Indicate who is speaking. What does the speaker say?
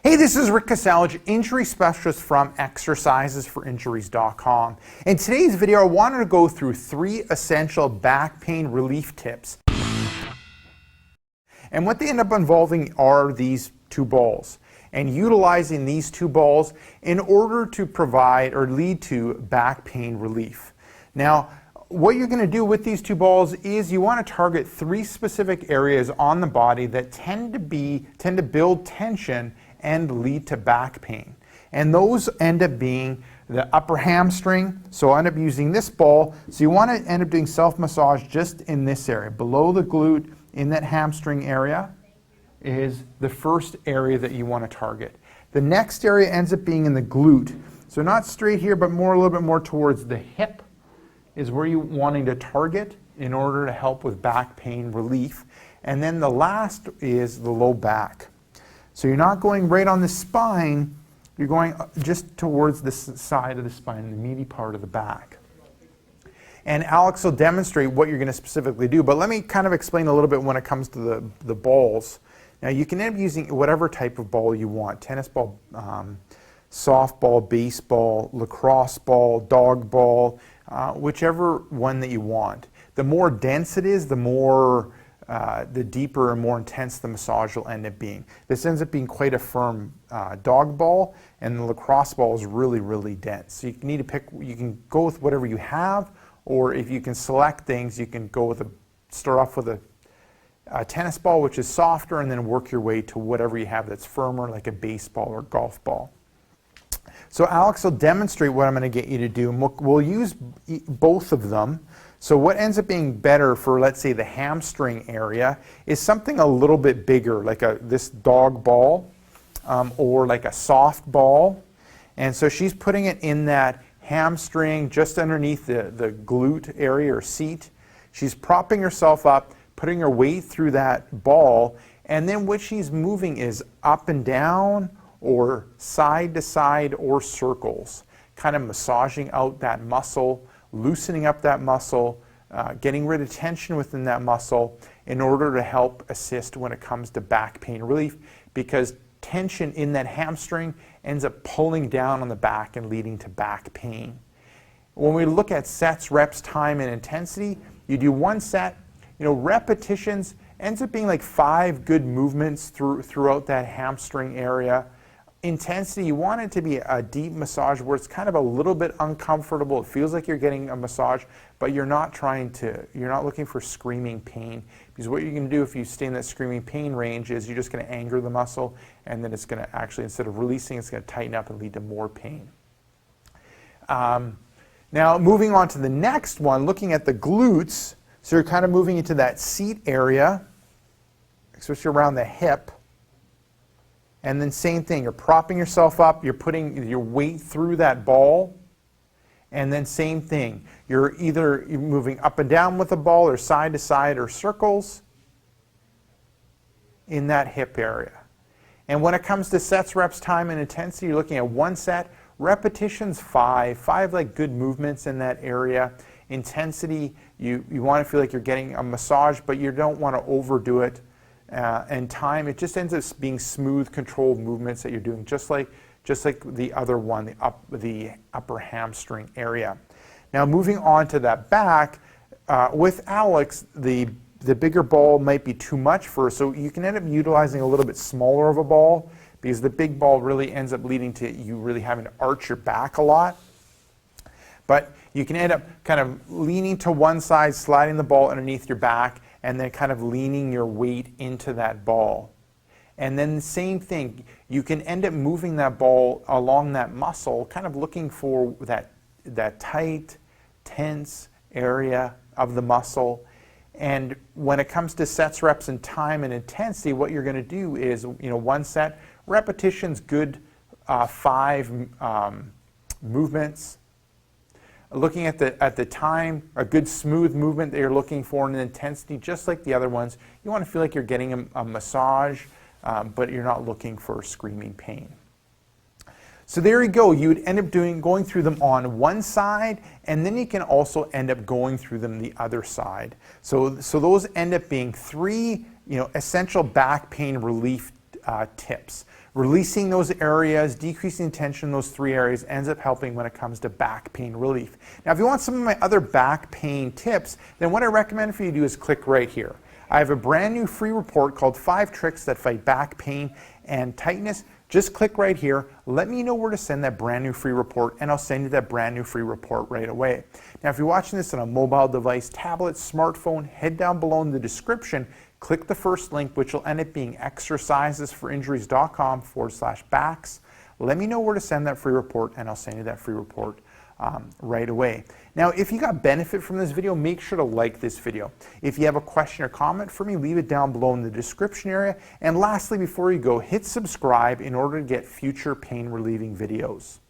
Speaker 1: Hey, this is Rick Casalage, injury specialist from exercisesforinjuries.com. In today's video, I wanted to go through 3 essential back pain relief tips. And what they end up involving are these 2 balls, and utilizing these 2 balls in order to provide or lead to back pain relief. Now, what you're going to do with these 2 balls is you want to target 3 specific areas on the body that tend to build tension and lead to back pain. And those end up being the upper hamstring. So I end up using this ball. So you want to end up doing self-massage just in this area. Below the glute, in that hamstring area, is the first area that you want to target. The next area ends up being in the glute. So not straight here, but a little bit more towards the hip is where you're wanting to target in order to help with back pain relief. And then the last is the low back. So you're not going right on the spine, you're going just towards the side of the spine, the meaty part of the back. And Alex will demonstrate what you're going to specifically do, but let me kind of explain a little bit when it comes to the balls. Now you can end up using whatever type of ball you want: tennis ball, softball, baseball, lacrosse ball, dog ball, whichever one that you want. The more dense it is, the deeper and more intense the massage will end up being. This ends up being quite a firm dog ball, and the lacrosse ball is really, really dense. So you need to pick, you can go with whatever you have, or if you can select things, you can go with start off with a tennis ball, which is softer, and then work your way to whatever you have that's firmer, like a baseball or golf ball. So Alex will demonstrate what I'm going to get you to do, and we'll use both of them. So what ends up being better for, let's say, the hamstring area is something a little bit bigger, like this dog ball or like a soft ball. And so she's putting it in that hamstring just underneath the glute area or seat. She's propping herself up, putting her weight through that ball, and then what she's moving is up and down or side to side or circles, kind of massaging out that muscle, loosening up that muscle, getting rid of tension within that muscle in order to help assist when it comes to back pain relief, because tension in that hamstring ends up pulling down on the back and leading to back pain. When we look at sets, reps, time, and intensity, you do 1 set, repetitions ends up being like 5 good movements throughout that hamstring area. Intensity, you want it to be a deep massage where it's kind of a little bit uncomfortable. It feels like you're getting a massage, but you're not looking for screaming pain. Because what you're going to do if you stay in that screaming pain range is you're just going to anger the muscle, and then it's going to actually, instead of releasing, it's going to tighten up and lead to more pain. Now moving on to the next one, looking at the glutes. So you're kind of moving into that seat area, especially around the hip. And then same thing, you're propping yourself up, you're putting your weight through that ball, and then same thing, you're moving up and down with the ball or side to side or circles in that hip area. And when it comes to sets, reps, time, and intensity, you're looking at 1 set, repetitions 5 like good movements in that area. Intensity, you want to feel like you're getting a massage, but you don't want to overdo it. And time, it just ends up being smooth, controlled movements that you're doing, just like the other one, the upper hamstring area. Now moving on to that back, with Alex, the bigger ball might be too much for her, so you can end up utilizing a little bit smaller of a ball, because the big ball really ends up leading to you really having to arch your back a lot. But you can end up kind of leaning to one side, sliding the ball underneath your back, and then kind of leaning your weight into that ball. And then the same thing, you can end up moving that ball along that muscle, kind of looking for that tight, tense area of the muscle. And when it comes to sets, reps, and time and intensity, what you're going to do is, 1 set, repetitions, good 5 movements. Looking at the time, a good smooth movement that you're looking for, and an intensity just like the other ones. You want to feel like you're getting a massage, but you're not looking for screaming pain. So there you go. You would end up going through them on one side, and then you can also end up going through them the other side. So those end up being 3 essential back pain relief tips. Releasing those areas, decreasing tension in those 3 areas ends up helping when it comes to back pain relief. Now, if you want some of my other back pain tips, then what I recommend for you to do is click right here. I have a brand new free report called 5 Tricks That Fight Back Pain and Tightness. Just click right here. Let me know where to send that brand new free report, and I'll send you that brand new free report right away. Now, if you're watching this on a mobile device, tablet, smartphone, head down below in the description, click the first link, which will end up being exercisesforinjuries.com/backs. Let me know where to send that free report, and I'll send you that free report right away. Now, if you got benefit from this video, make sure to like this video. If you have a question or comment for me, leave it down below in the description area. And lastly, before you go, hit subscribe in order to get future pain relieving videos.